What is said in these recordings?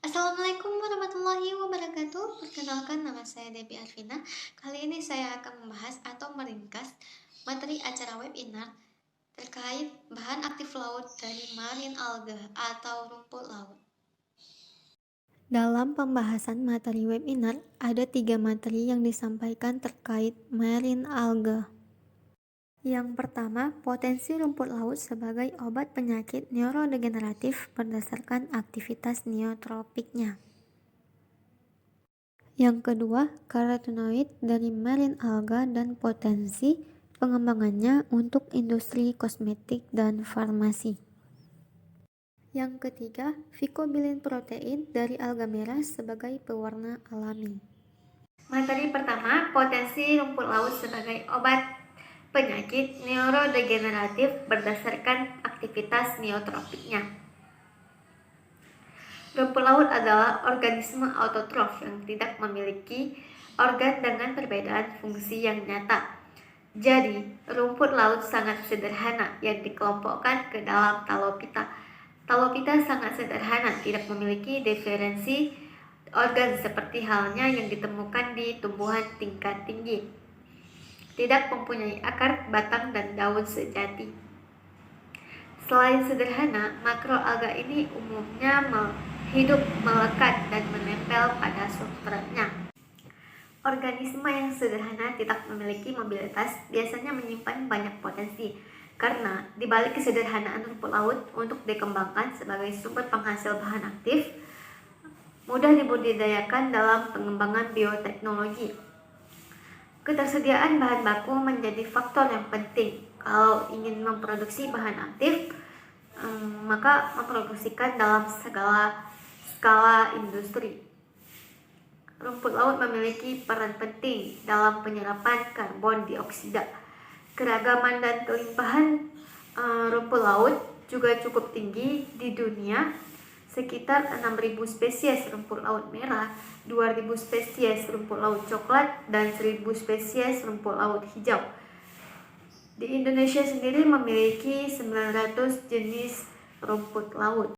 Assalamualaikum warahmatullahi wabarakatuh. Perkenalkan, nama saya Debbie Arvina. Kali ini saya akan membahas atau meringkas materi acara webinar terkait bahan aktif laut dari marine algae atau rumput laut. Dalam pembahasan materi webinar, ada 3 materi yang disampaikan terkait marine algae. Yang pertama, potensi rumput laut sebagai obat penyakit neurodegeneratif berdasarkan aktivitas neotropiknya. Yang kedua, karotenoid dari marine alga dan potensi pengembangannya untuk industri kosmetik dan farmasi. Yang ketiga, vicobilin protein dari alga merah sebagai pewarna alami. Materi pertama, potensi rumput laut sebagai obat penyakit neurodegeneratif berdasarkan aktivitas neotropiknya. Rumput laut adalah organisme autotrof yang tidak memiliki organ dengan perbedaan fungsi yang nyata. Jadi, rumput laut sangat sederhana yang dikelompokkan ke dalam Talopita. Talopita sangat sederhana, tidak memiliki diferensi organ seperti halnya yang ditemukan di tumbuhan tingkat tinggi. Tidak mempunyai akar, batang, dan daun sejati. Selain sederhana, makroalga ini umumnya hidup, melekat, dan menempel pada substratnya. Organisme yang sederhana tidak memiliki mobilitas biasanya menyimpan banyak potensi, karena di balik kesederhanaan rumput laut untuk dikembangkan sebagai sumber penghasil bahan aktif, mudah dibudidayakan dalam pengembangan bioteknologi. Ketersediaan bahan baku menjadi faktor yang penting kalau ingin memproduksi bahan aktif, maka memproduksikan dalam segala skala industri. Rumput laut memiliki peran penting dalam penyerapan karbon dioksida. Keragaman dan kelimpahan rumput laut juga cukup tinggi di dunia, sekitar 6.000 spesies rumput laut merah, 2.000 spesies rumput laut coklat, dan 1.000 spesies rumput laut hijau. Di Indonesia sendiri memiliki 900 jenis rumput laut.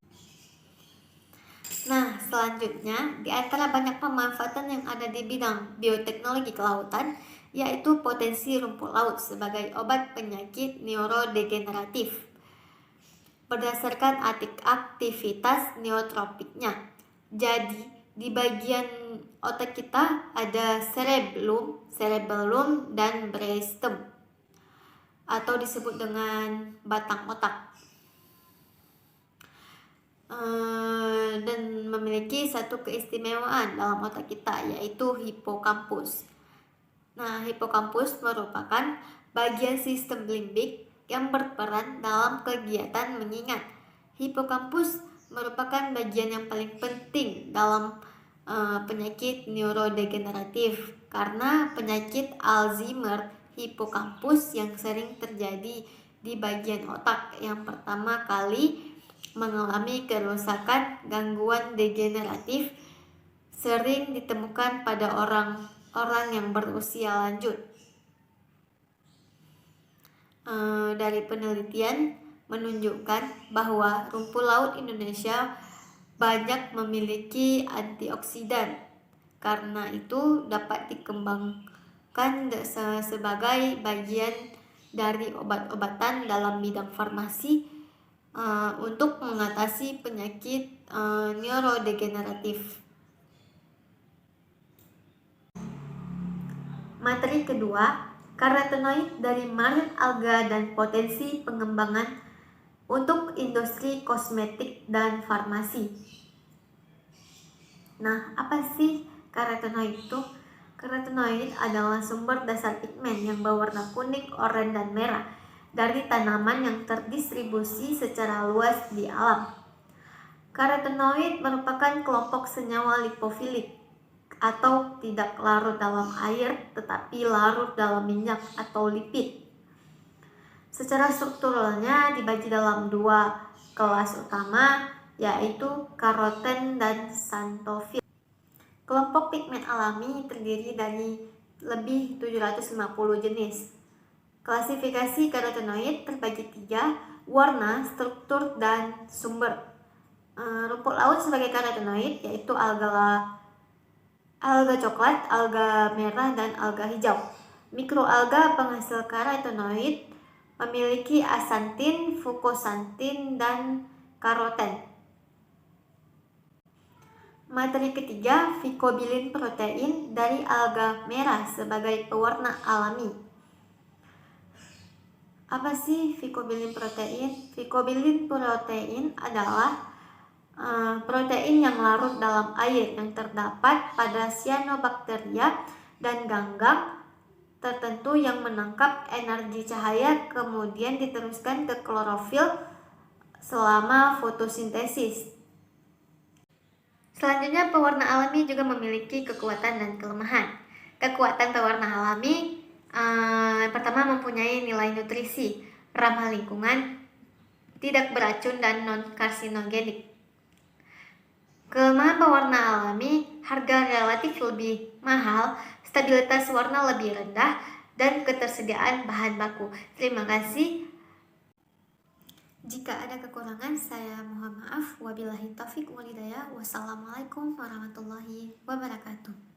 Nah, selanjutnya, di antara banyak pemanfaatan yang ada di bidang bioteknologi kelautan, yaitu potensi rumput laut sebagai obat penyakit neurodegeneratif berdasarkan aktivitas neotropiknya. Jadi, di bagian otak kita ada cerebellum, dan brainstem, atau disebut dengan batang otak. Dan memiliki satu keistimewaan dalam otak kita, yaitu hipokampus. Nah, hipokampus merupakan bagian sistem limbik yang berperan dalam kegiatan mengingat. Hipokampus merupakan bagian yang paling penting dalam penyakit neurodegeneratif, karena penyakit Alzheimer hipokampus yang sering terjadi di bagian otak yang pertama kali mengalami kerusakan gangguan degeneratif sering ditemukan pada orang yang berusia lanjut. Dari penelitian menunjukkan bahwa rumput laut Indonesia banyak memiliki antioksidan, karena itu dapat dikembangkan sebagai bagian dari obat-obatan dalam bidang farmasi untuk mengatasi penyakit neurodegeneratif. Materi kedua, karotenoid dari marine alga dan potensi pengembangan untuk industri kosmetik dan farmasi. Nah, apa sih karotenoid itu? Karotenoid adalah sumber dasar pigmen yang berwarna kuning, oranye, dan merah dari tanaman yang terdistribusi secara luas di alam. Karotenoid merupakan kelompok senyawa lipofilik atau tidak larut dalam air tetapi larut dalam minyak atau lipid. Secara strukturalnya dibagi dalam 2 kelas utama, yaitu karoten dan xanthofil. Kelompok pigmen alami terdiri dari lebih 750 jenis. Klasifikasi karotenoid terbagi 3, warna, struktur, dan sumber. Rumput laut sebagai karotenoid yaitu alga coklat, alga merah, dan alga hijau. Mikroalga penghasil karotenoid memiliki asantin, fukosantin, dan karoten. Materi ketiga, vicobilin protein dari alga merah sebagai pewarna alami. Apa sih vicobilin protein? Vicobilin protein adalah protein yang larut dalam air yang terdapat pada cyanobacteria dan ganggang tertentu yang menangkap energi cahaya kemudian diteruskan ke klorofil selama fotosintesis. Selanjutnya, pewarna alami juga memiliki kekuatan dan kelemahan. Kekuatan pewarna alami pertama mempunyai nilai nutrisi, ramah lingkungan, tidak beracun, dan non-karsinogenik. Kelemahan pewarna alami, harga relatif lebih mahal, stabilitas warna lebih rendah, dan ketersediaan bahan baku. Terima kasih. Jika ada kekurangan, saya mohon maaf. Wabillahi taufiq wal hidayah. Wassalamualaikum warahmatullahi wabarakatuh.